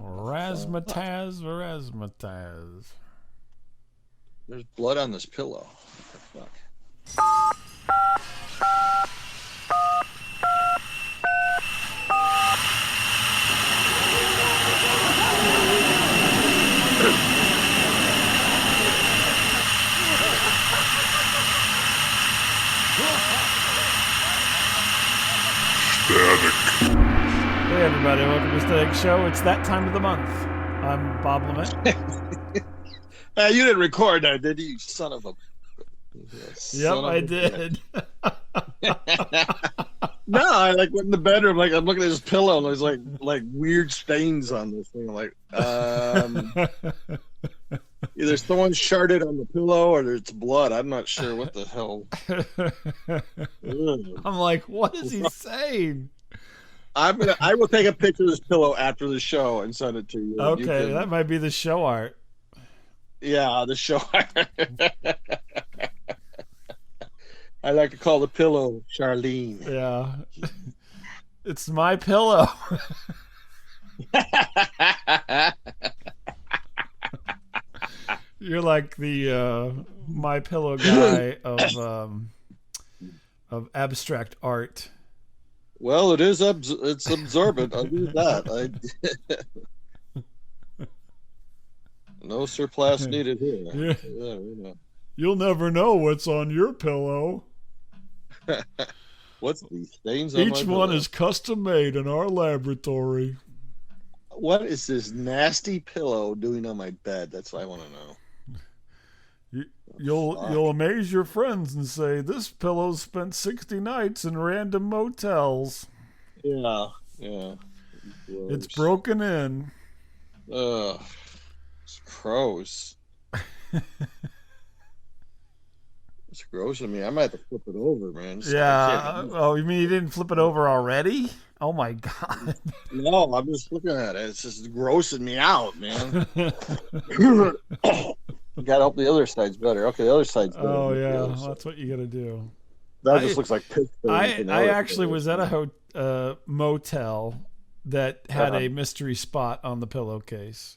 Razzmatazz. There's blood on this pillow. What the fuck? Hey everybody, welcome to Static Show. It's that time of the month. I'm Bob Lement. You didn't record that, did you, son of a... Yep, I did. No, I went in the bedroom, I'm looking at his pillow, and there's like weird stains on this thing. I'm like, either someone sharded on the pillow or it's blood. I'm not sure what the hell. I'm like, what is he saying? I will take a picture of this pillow after the show and send it to you. Okay, that might be the show art. Yeah, the show art. I like to call the pillow Charlene. Yeah. It's my pillow. You're like the My Pillow guy of abstract art. Well, it's absorbent. I'll do that. No surplus needed here. Yeah. You'll never know what's on your pillow. What's these stains on my pillow? Each one is custom made in our laboratory. What is this nasty pillow doing on my bed? That's what I want to know. You'll amaze your friends and say, this pillow's spent 60 nights in random motels. Yeah. It's broken in. Ugh. It's gross. It's gross to me. I might have to flip it over, man. Yeah. Oh, you mean you didn't flip it over already? Oh my God. No, I'm just looking at it. It's just grossing me out, man. You gotta hope the other side's better. Okay, the other side's better. Oh yeah, well, that's what you gotta do. That just looks like piss. I actually was at a motel that had a mystery spot on the pillowcase.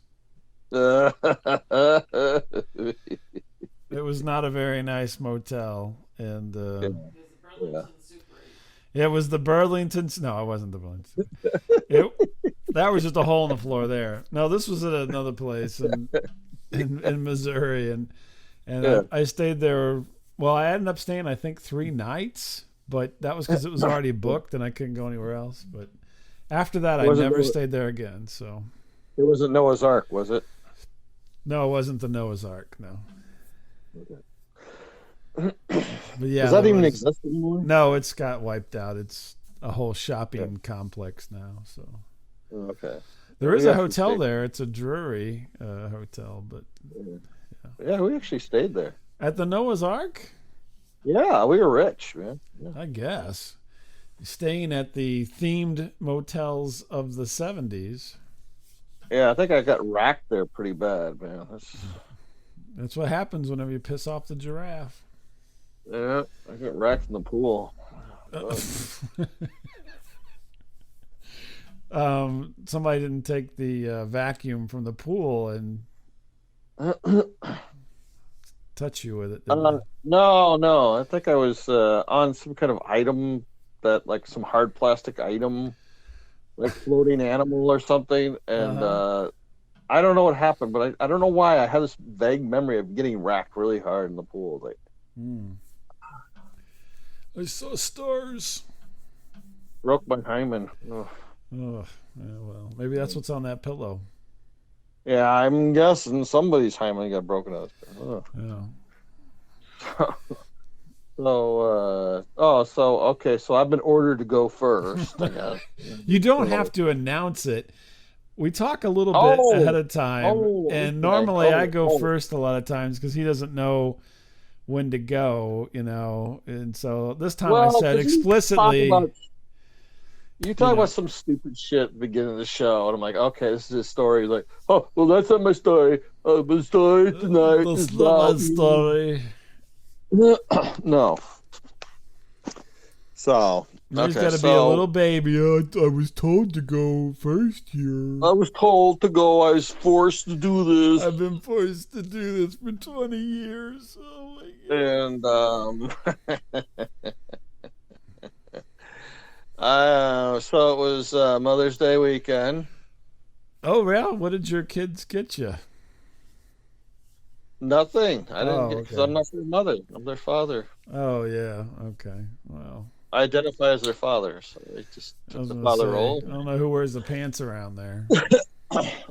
It was not a very nice motel, and it was the Burlington. No, it wasn't the Burlington. That was just a hole in the floor there. No, this was at another place in Missouri, and I stayed there. Well, I ended up staying, I think, 3 nights, but that was because it was already booked and I couldn't go anywhere else. But after that, I never stayed there again. So it wasn't Noah's Ark, was it? No, it wasn't the Noah's Ark. No. Okay. But yeah, does that even exist anymore? No, it's got wiped out. It's a whole shopping complex now. So okay. There is a hotel there. It's a Drury hotel, but yeah, we actually stayed there at the Noah's Ark. Yeah, we were rich, man. Yeah. I guess staying at the themed motels of the 70s. Yeah, I think I got racked there pretty bad, man. That's what happens whenever you piss off the giraffe. Yeah, I got racked in the pool. Somebody didn't take the vacuum from the pool and touch you with it. No. I think I was on some kind of item that, like, some hard plastic item, like floating animal or something, and I don't know what happened, but I don't know why I have this vague memory of getting racked really hard in the pool. Like, I saw stars. Broke my hymen. Ugh. Oh, yeah, well, maybe that's what's on that pillow. Yeah, I'm guessing somebody's hymen got broken out. Yeah. So I've been ordered to go first. I guess. You don't have to announce it. We talk a little bit ahead of time, and normally I go first a lot of times because he doesn't know when to go, and so this time I said explicitly. You talk about some stupid shit at the beginning of the show, and I'm like, okay, this is his story. He's like, oh, well, that's not my story. My story tonight is not my story. No. So, He's okay, got to be a little baby. I was told to go first here. I was told to go. I was forced to do this. I've been forced to do this for 20 years. Oh my God. And so it was Mother's Day weekend. Oh, yeah? What did your kids get you? Nothing. I didn't get because Okay. I'm not their mother. I'm their father. Oh, yeah. Okay. Well, I identify as their father, so they just I took was the going to father say, role. I don't know who wears the pants around there.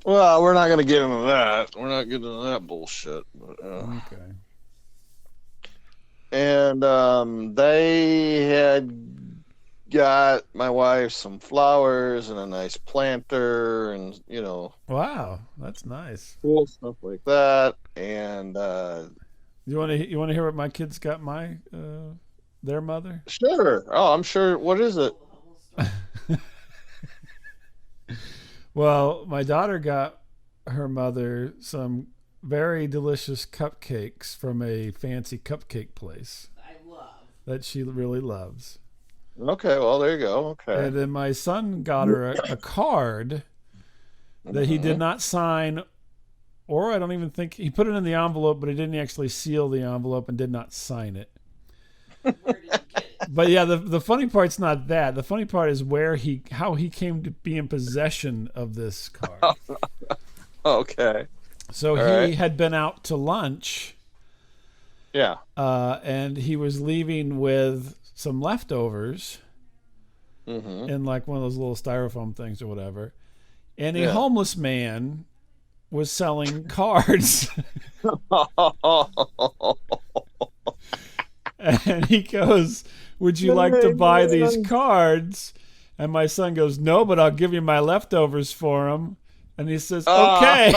Well, we're not going to get into that. We're not getting into that bullshit. But, Okay. and they had got my wife some flowers and a nice planter and Wow. That's nice. cool stuff like that. And You want to hear what my kids got their mother? sure. Oh, I'm sure. What is it? Well, my daughter got her mother some very delicious cupcakes from a fancy cupcake place that she really loves. Okay, well, there you go. Okay. And then my son got her a card that he did not sign, or I don't even think he put it in the envelope, but he didn't actually seal the envelope and did not sign it. But yeah, the funny part's not that. The funny part is how he came to be in possession of this card. Okay. So All he right. had been out to lunch, Yeah. and he was leaving with some leftovers in like one of those little styrofoam things or whatever. And a homeless man was selling cards. And he goes, "Would you like to buy these cards?" And my son goes, "No, but I'll give you my leftovers for them." And he says, "Okay."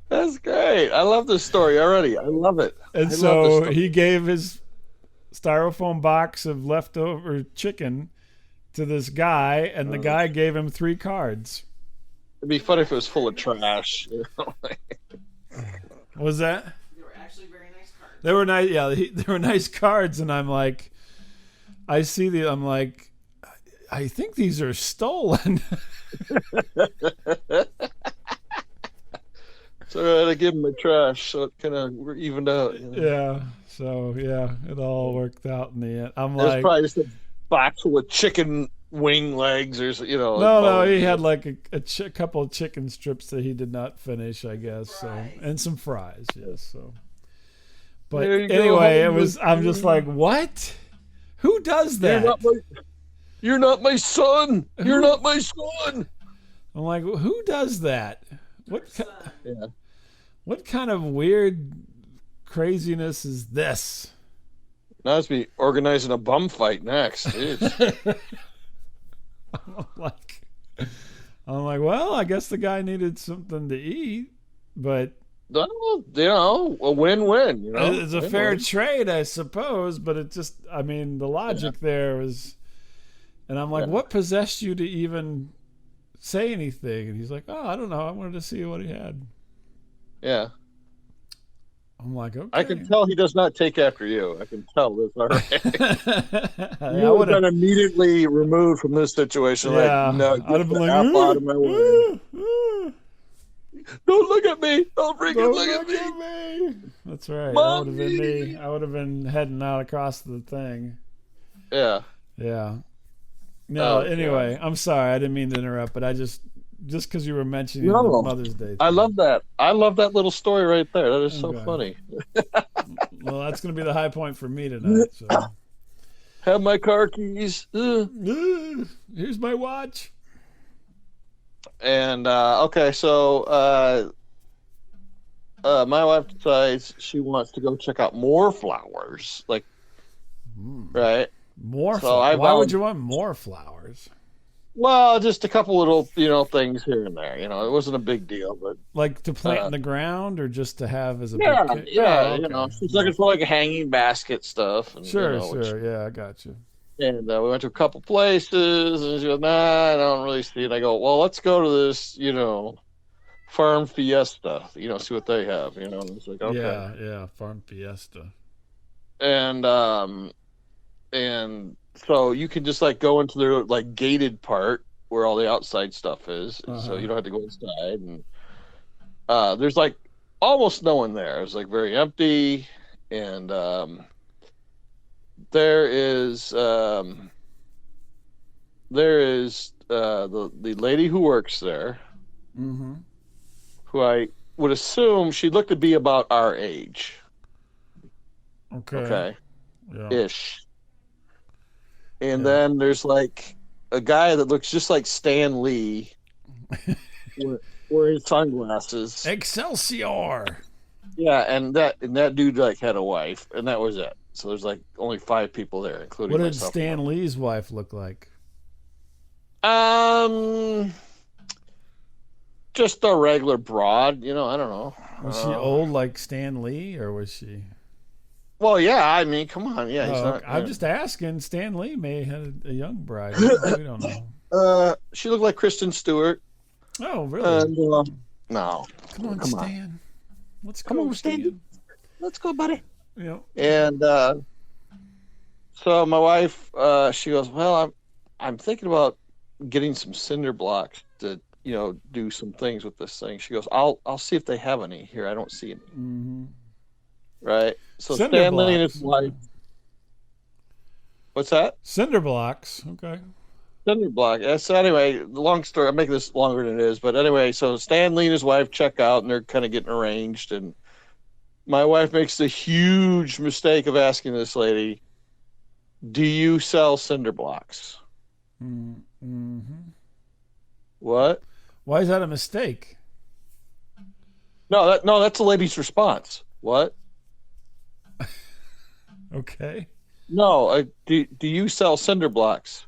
That's great. I love this story already. I love it. And so he gave his styrofoam box of leftover chicken to this guy, and the guy gave him 3 cards. It'd be funny if it was full of trash. What was that? They were actually very nice cards. They were nice. Yeah, they were nice cards, and I'm like, I think these are stolen. So I give him the trash, so it kind of evened out. Yeah. So yeah, it all worked out in the end. I'm There's like, probably just a box full of chicken wing legs, or no, he had like a couple of chicken strips that he did not finish, I guess. So and some fries, yes. So, but anyway, I'm just like, what? Who does that? You're not my son. You're not my son. I'm like, who does that? What kind of weird craziness is this? Now it's be organizing a bum fight next. I'm like, well, I guess the guy needed something to eat, but a win-win. It's a fair trade, I suppose. But it just, I mean, the logic there was, and I'm like, what possessed you to even say anything? And he's like, oh, I don't know. I wanted to see what he had. Yeah. I'm like, okay. I can tell he does not take after you. I can tell this already. You would have been immediately removed from this situation. Yeah, like, no, I'd have been like, out of my way. Don't look at me. Don't freaking look at me. That's right. Mommy. That would have been me. I would have been heading out across the thing. Yeah. Yeah. No, anyway, God. I'm sorry. I didn't mean to interrupt, but just because you were mentioning the Mother's Day thing. I love that. I love that little story right there. That is so funny. Well, that's going to be the high point for me tonight. So. Have my car keys. Here's my watch. And okay, so my wife decides she wants to go check out more flowers, right? More flowers. Why would you want more flowers? Well, just a couple little, things here and there. It wasn't a big deal, but like to plant in the ground or just to have as a big she's looking for like a hanging basket stuff. And, sure, yeah, I got you. And we went to a couple places, and she goes, "Nah, I don't really see it." I go, "Well, let's go to this, Farm Fiesta, see what they have, And it's like, okay. Yeah, Farm Fiesta. And and so you can just like go into their like gated part where all the outside stuff is, and so you don't have to go inside. And there's like almost no one there. It's like very empty, and there is the lady who works there, who I would assume she looked to be about our age. Okay. Yeah. Ish. And then there's like a guy that looks just like Stan Lee, wearing sunglasses. Excelsior. Yeah, and that dude like had a wife, and that was it. So there's like only 5 people there, including What did myself. Stan Lee's wife look like? Just a regular broad, I don't know. Was she old like Stan Lee, or was she? Well, yeah, I mean, come on, yeah. He's not, I'm just asking. Stan Lee may have had a young bride. We don't know. She looked like Kristen Stewart. Oh, really? No. Come on, Stan. Let's go, Come on, Stan. Let's go, buddy. Yeah. And so my wife, she goes, "Well, I'm thinking about getting some cinder blocks to, do some things with this thing." She goes, "I'll see if they have any here. I don't see any." Mm-hmm. Right. So Cinder Stanley and blocks. his wife. What's that? Cinder blocks. Okay. Cinder block. So anyway, the long story. I'm making this longer than it is, but anyway, so Stanley and his wife check out, and they're kind of getting arranged, and my wife makes the huge mistake of asking this lady, "Do you sell cinder blocks?" Mm-hmm. What? Why is that a mistake? No, that's the lady's response. What? Okay. No, do you sell cinder blocks?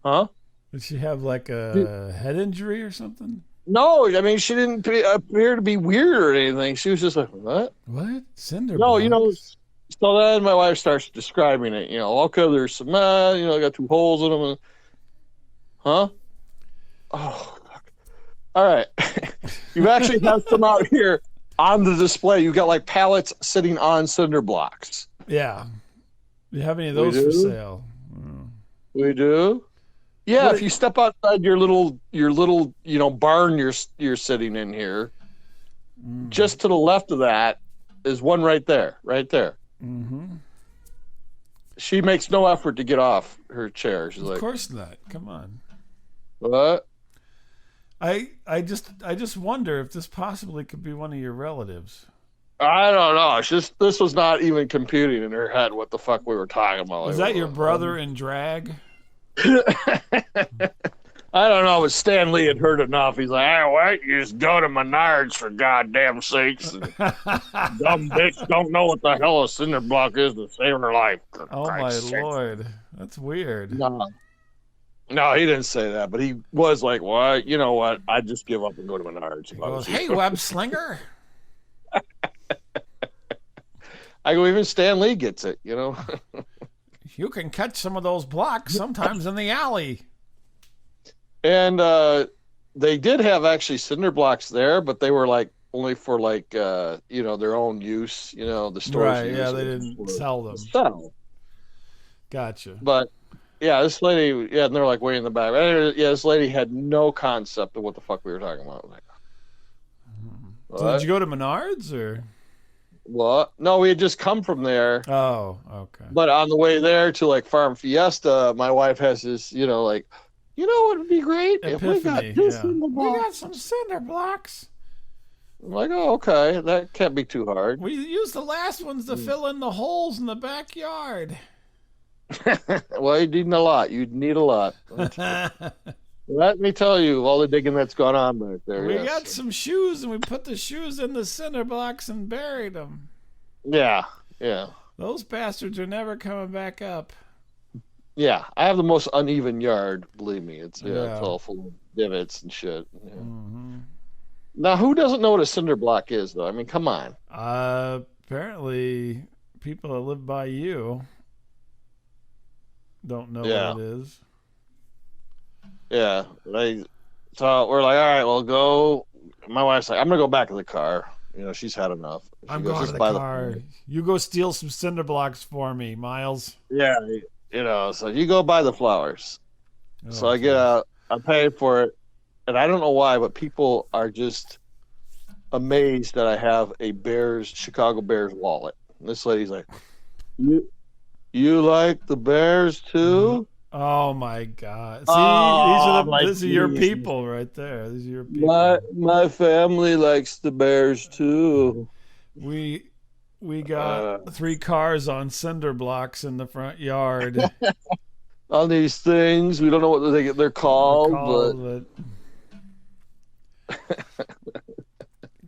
Huh? Did she have like a head injury or something? No, I mean, she didn't appear to be weird or anything. She was just like, "What? What? Cinder No, blocks? So then my wife starts describing it. Okay, there's some, I got 2 holes in them. Huh? Oh, fuck. All right. You actually have some out here on the display. You got like pallets sitting on cinder blocks. Yeah. Do you have any of those for sale? We do. Yeah, if you step outside your little barn you're sitting in here, just to the left of that is one right there. Mm-hmm. She makes no effort to get off her chair. She's like, "Of course not. Come on." What? I just wonder if this possibly could be one of your relatives. I don't know. This was not even computing in her head what the fuck we were talking about. Was that your brother in drag? I don't know, but Stan Lee had heard enough. He's like, "Hey, what? You just go to Menards for goddamn sakes. Dumb bitch don't know what the hell a cinder block is to save her life." Oh my Lord. That's weird. No, he didn't say that, but he was like, "Well, you know what? I'd just give up and go to Menards." He goes, "Hey, web slinger." I go, even Stan Lee gets it, You can catch some of those blocks sometimes in the alley. And they did have actually cinder blocks there, but they were like only for like their own use, the stores. Right, yeah, they didn't sell them. Gotcha. But yeah, this lady, and they're like way in the back. Yeah, this lady had no concept of what the fuck we were talking about. Like, so did you go to Menards or? What? No, we had just come from there. Oh, okay. But on the way there to like Farm Fiesta, my wife has this, what would be great? Epiphany, if we got this we got some cinder blocks. I'm like, oh, okay. That can't be too hard. We used the last ones to fill in the holes in the backyard. Well, you'd need a lot. Let me tell you all the digging that's gone on back there. We got some shoes, and we put the shoes in the cinder blocks and buried them. Yeah. Those bastards are never coming back up. Yeah, I have the most uneven yard. Believe me, it's all full of divots and shit. Yeah. Mm-hmm. Now, who doesn't know what a cinder block is, though? I mean, come on. Apparently, people that live by you. don't know Yeah. what it is. Yeah. So we're like, all right, well, go. My wife's like, I'm gonna go back to the car. You know, she's had enough. She I'm goes, going to "Just the buy car. You go steal some cinder blocks for me, Miles. Yeah, you know, so you go buy the flowers. So Oh, I get geez. out, I pay for it, and I don't know why, but people are just amazed that I have a Chicago Bears wallet. And this lady's like, you like the Bears too? Oh my God! See, Oh, I'm like, these are your Jesus. people right there. These are your people. My family likes the Bears too. We got 3 cars on cinder blocks in the front yard. On these things, we don't know what they're called,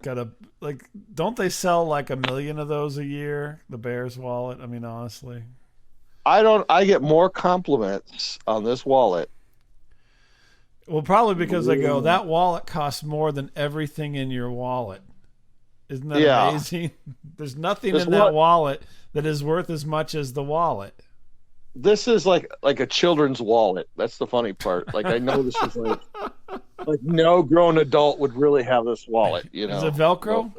Got don't they sell like 1 million of those a year? The Bears wallet. I mean, honestly. I get more compliments on this wallet. Well, probably because they go, that wallet costs more than everything in your wallet. Isn't that amazing? There's nothing in that wallet that is worth as much as the wallet. This is like a children's wallet. That's the funny part. Like, I know this is like no grown adult would really have this wallet. You know, is it Velcro?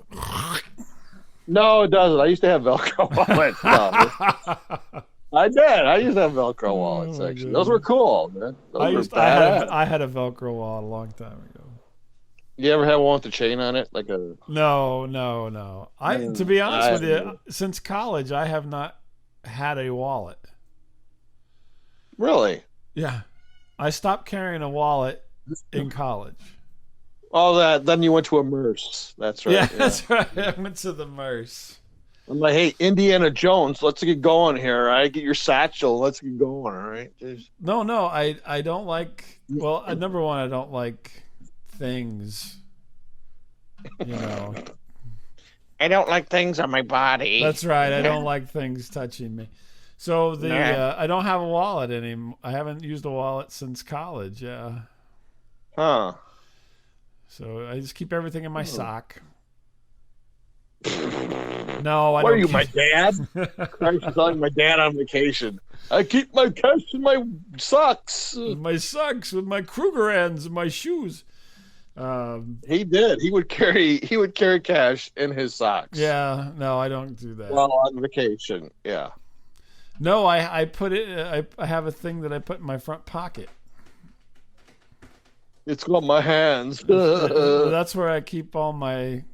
No, it doesn't. I used to have Velcro wallets. No, I did. I used to have Velcro wallets. Actually, those were cool, man. I had a Velcro wallet a long time ago. You ever have one with the chain on it, like a? No. To be honest with you, since college, I have not had a wallet. Really? Yeah, I stopped carrying a wallet in college. Oh, then you went to a Merce. That's right. Yeah, that's right. I went to the Merce. I'm like, hey, Indiana Jones, let's get going here. All right, get your satchel. Let's get going. All right. No, I don't like. Well, number one, I don't like things. You know. I don't like things on my body. That's right. I don't like things touching me. So I don't have a wallet anymore. I haven't used a wallet since college. Yeah. Huh. So I just keep everything in my sock. No, I don't. What are you, my dad? Christ, you're calling my dad on vacation. I keep my cash in my socks. My socks with my Krugerrands and my shoes. He did. He would carry cash in his socks. Yeah, no, I don't do that. While on vacation, yeah. No, I put it. I have a thing that I put in my front pocket. It's got my hands. That's where I keep all my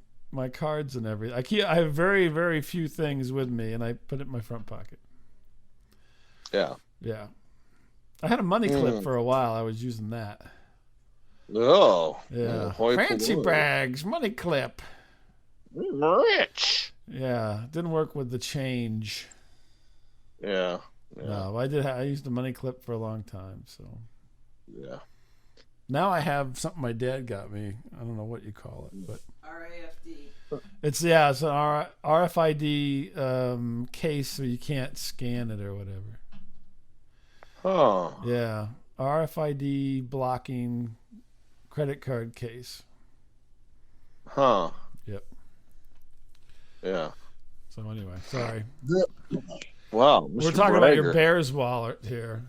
cards and everything. I have very, very few things with me, and I put it in my front pocket. Yeah. Yeah. I had a money clip for a while. I was using that. Oh. Yeah. Fancy bags, money clip. Rich. Yeah. Didn't work with the change. Yeah. No, I used a money clip for a long time, so. Yeah. Now I have something my dad got me. I don't know what you call it, but RAFD. it's an RFID case, so you can't scan it or whatever. Huh. Yeah, RFID blocking credit card case. Huh. Yep. Yeah. So anyway, sorry. Wow. We're talking about your Bears wallet here.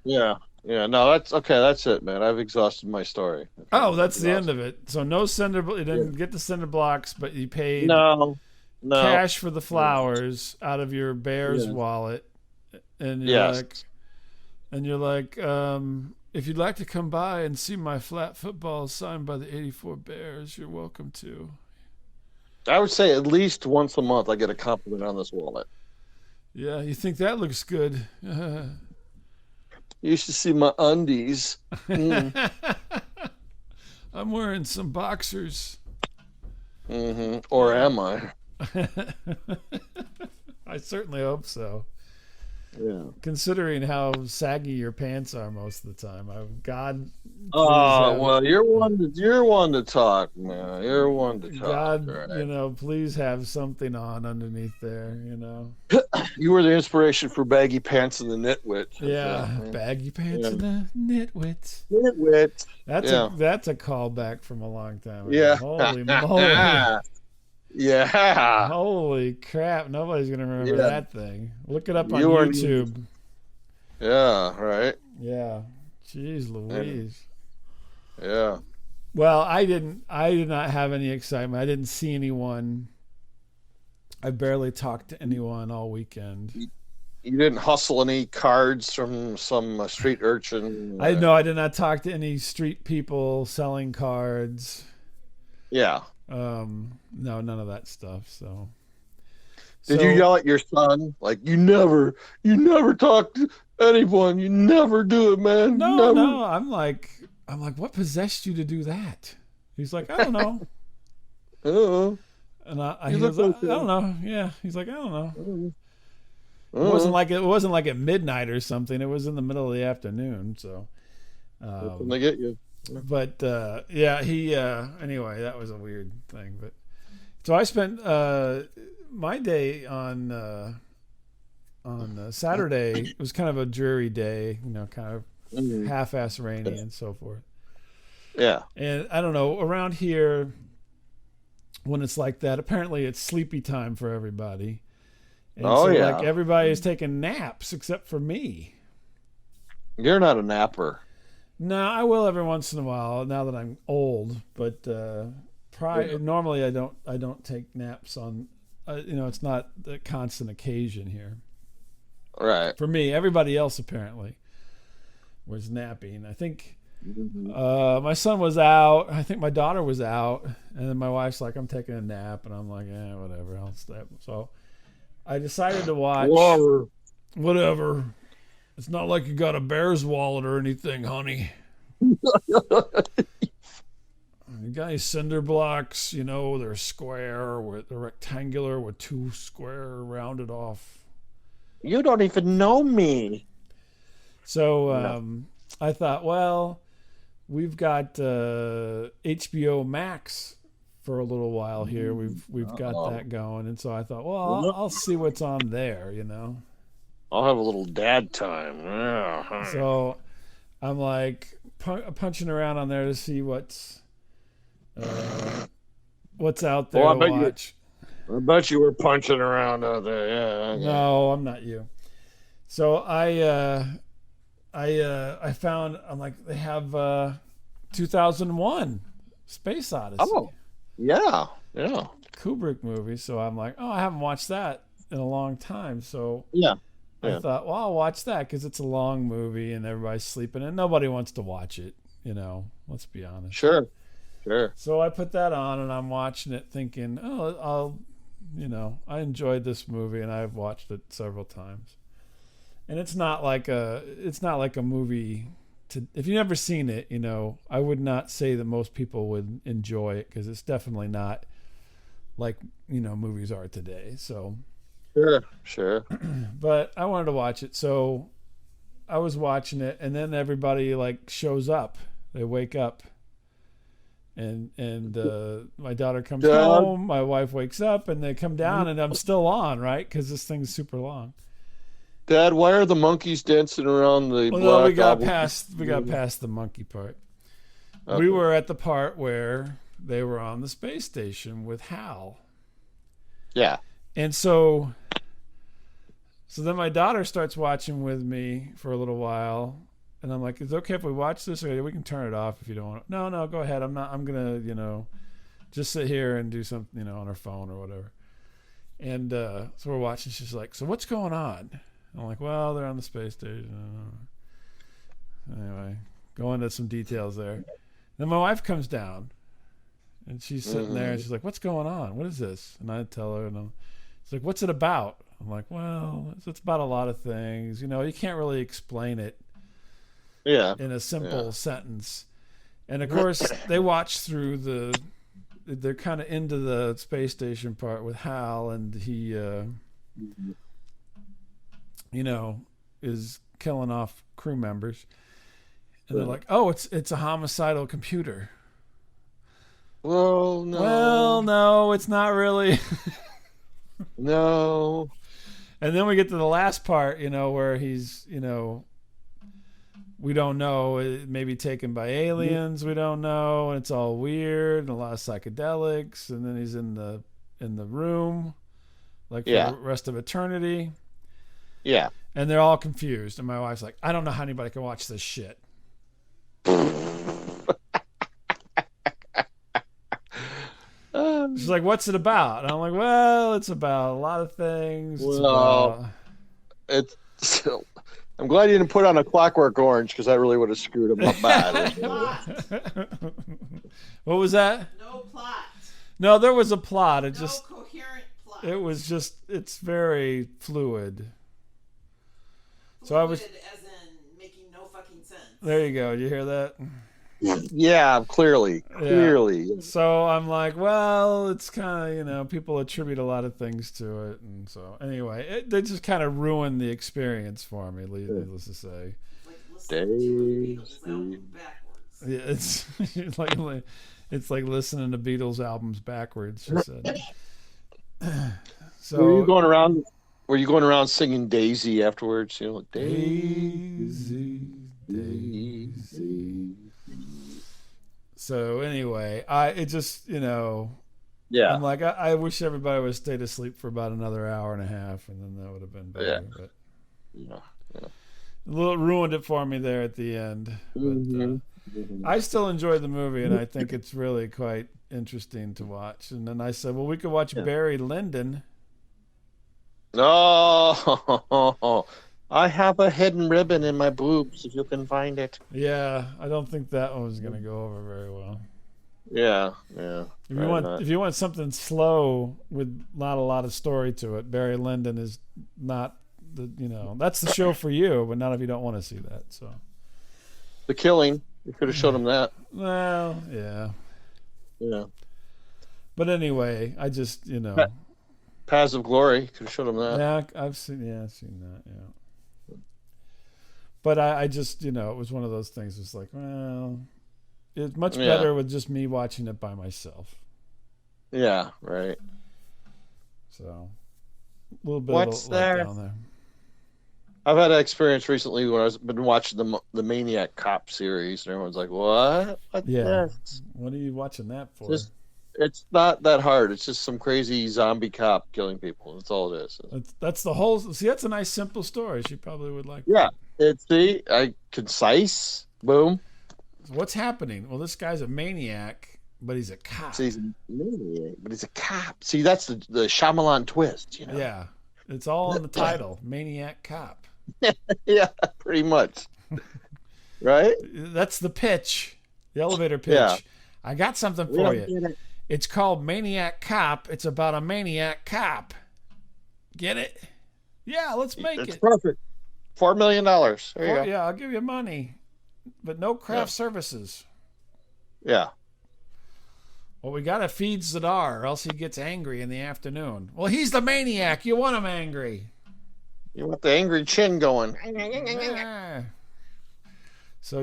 Yeah. Yeah, no, that's okay. That's it, man. I've exhausted my story. That's the end of it. So no cinder. You didn't get the cinder blocks, but you paid cash for the flowers out of your Bears wallet, and you're like, if you'd like to come by and see my flat football signed by the '84 Bears, you're welcome to. I would say at least once a month I get a compliment on this wallet. Yeah, you think that looks good? You should see my undies. I'm wearing some boxers. Mm-hmm. Or am I? I certainly hope so. Yeah. Considering how saggy your pants are most of the time, God. Well, you're one to talk, man. You're one to talk. God, right? Please have something on underneath there. You were the inspiration for baggy pants and the nitwit. Yeah, baggy pants and the nitwit. Nitwit. That's a callback from a long time ago. Yeah. Holy moly. Yeah. Holy crap! Nobody's gonna remember that thing. Look it up on You are- YouTube. Yeah, right. Yeah. Jeez And Louise. yeah. Well, I did not have any excitement. I didn't see anyone. I barely talked to anyone all weekend. You didn't hustle any cards from some street urchin. I know I did not talk to any street people selling cards. Yeah. No, none of that stuff. So, Did you yell at your son like you never talk to anyone, you never do it, man, No, never? no. I'm like, what possessed you to do that? He's like, I don't know. Uh, And you he look goes, I okay. don't know. Yeah. He's like, I don't know. Uh, It wasn't like at midnight or something. It was in the middle of the afternoon. So, that's when they get you. but yeah, he anyway, that was a weird thing. But so I spent my day on Saturday. It was kind of a dreary day, kind of Mhm. half-ass rainy and so forth. Yeah. And I don't know, around here when it's like that, apparently it's sleepy time for everybody. And Oh so yeah. like everybody is taking naps except for me. You're not a napper. No, I will every once in a while now that I'm old, but normally I don't take naps on it's not a constant occasion here. Right. For me, everybody else apparently was napping. I think Mhm. my son was out. I think my daughter was out, and then my wife's like, "I'm taking a nap," and I'm like, whatever, I'll stay." So I decided to watch Whoa. whatever. It's not like you got a bear's wallet or anything, honey. You got these cinder blocks, they're square, they're rectangular with two square rounded off. You don't even know me. So No. I thought, well, we've got HBO Max for a little while here. We've got Uh-oh. that going, and so I thought, well, I'll see what's on there. I'll have a little dad time. Yeah. So I'm like punching around on there to see what's out there Oh, to watch. I bet you were punching around out there. Yeah. Okay. No, I'm not you. So I found I'm like they have 2001 Space Odyssey. Oh, yeah. Yeah. Kubrick movie. So I'm like, oh, I haven't watched that in a long time. So Yeah. I Yeah. thought, well, I'll watch that because it's a long movie and everybody's sleeping and nobody wants to watch it. Let's be honest. Sure. Sure. So I put that on and I'm watching it thinking, oh, I enjoyed this movie and I've watched it several times. And it's not like a movie if you've never seen it, I would not say that most people would enjoy it because it's definitely not like, movies are today. So, Sure. Sure. but I wanted to watch it. So I was watching it and then everybody like shows up. They wake up. And my daughter comes Dad? home. My wife wakes up, and they come down, and I'm still on, right? Because this thing's super long. Dad, why are the monkeys dancing around the Well, black no, we got oval? past the monkey part. Okay. We were at the part where they were on the space station with Hal, Yeah. and so then my daughter starts watching with me for a little while. And I'm like, is it okay if we watch this, or we can turn it off if you don't want to? No, go ahead. I'm gonna, just sit here and do something, on her phone or whatever. And so we're watching. She's like, so what's going on? I'm like, well, they're on the space station. Anyway, go into some details there. Then my wife comes down, and she's sitting there, and she's like, what's going on? What is this? And I tell her, and she's like, what's it about? I'm like, well, it's about a lot of things. You can't really explain it. Yeah. In a simple sentence. And of course, they watch through they're kind of into the space station part with Hal, and he, is killing off crew members. And they're like, oh, it's a homicidal computer. Well, no. Well, no, it's not really. No. And then we get to the last part, where he's, we don't know. It may be taken by aliens. We don't know, and it's all weird and a lot of psychedelics. And then he's in the room, like for the rest of eternity. Yeah. And they're all confused. And my wife's like, I don't know how anybody can watch this shit. She's like, what's it about? And I'm like, well, it's about a lot of things. It's I'm glad you didn't put on A Clockwork Orange, because that really would have screwed him up bad. What was that? No plot. No, there was a plot. No coherent plot. It was just, it's very fluid. So I was, as in making no fucking sense. there you go. You hear that? Yeah, clearly. So I'm like, well, it's kind of, people attribute a lot of things to it. And so anyway, they just kind of ruined the experience for me, needless to say. Like listening to a Beatles album backwards. Yeah, it's like listening to Beatles albums backwards, she said. So were you going around singing Daisy afterwards? Daisy. So anyway, Yeah. I'm like, I wish everybody would have stayed asleep for about another hour and a half, and then that would have been better. Yeah. But Yeah. a little ruined it for me there at the end. But I still enjoyed the movie, and I think it's really quite interesting to watch. And then I said, well, we could watch Barry Lyndon. Oh, I have a hidden ribbon in my boobs, if you can find it. Yeah, I don't think that one was going to go over very well. Yeah. If you want something slow with not a lot of story to it, Barry Lyndon is not that's the show for you, but not if you don't want to see that. So The Killing, you could have showed him that. Well, yeah. Yeah. But anyway, I just Paths of Glory, could have showed him that. Yeah, I've seen that. Yeah. But I just it was one of those things. It's like, well, it's much better with just me watching it by myself. Yeah, right. So a little bit What's of there? down there. I've had an experience recently when I've been watching the Maniac Cop series, and everyone's like, "What? What's this?" What are you watching that for? It's not that hard. It's just some crazy zombie cop killing people. That's all it is. That's the whole. See, that's a nice simple story. She probably would like. Yeah, concise. Boom. What's happening? Well, this guy's a maniac, but he's a cop. So he's a maniac, but he's a cop. See, that's the Shyamalan twist. Yeah, it's all in the title, Maniac Cop. Yeah, pretty much. Right? That's the pitch, the elevator pitch. Yeah. I got something for you. It's called Maniac Cop. It's about a maniac cop. Get it? Yeah, let's make it. It's perfect. $4 million. There you go. Yeah, I'll give you money, but no craft services. Yeah. Well, we got to feed Zadar, or else he gets angry in the afternoon. Well, he's the maniac. You want him angry. You want the angry chin going. Yeah. So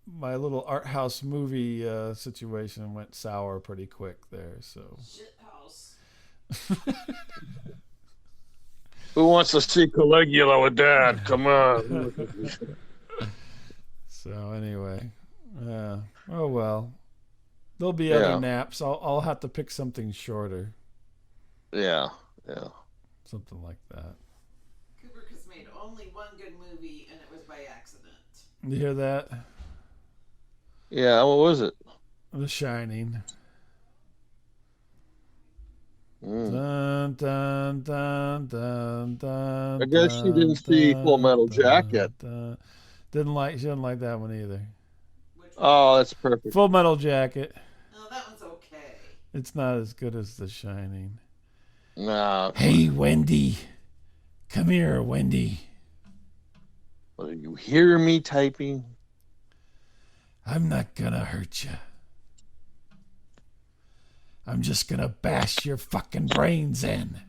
my little art house movie situation went sour pretty quick there. So Shit house. Who wants to see Caligula with Dad? Come on. So anyway, oh well. There'll be other naps. I'll have to pick something shorter. Yeah. Something like that. Kubrick has made only one good movie, and it was by accident. You hear that? Yeah, what was it? The Shining. Mm. Dun, dun, dun, dun, dun, I guess she didn't see Full Metal Jacket. She didn't like that one either. Oh, that's perfect. Full Metal Jacket. Oh, that one's okay. It's not as good as The Shining. No. Hey, Wendy. Come here, Wendy. Well, you hear me typing? I'm not gonna hurt you. I'm just gonna bash your fucking brains in.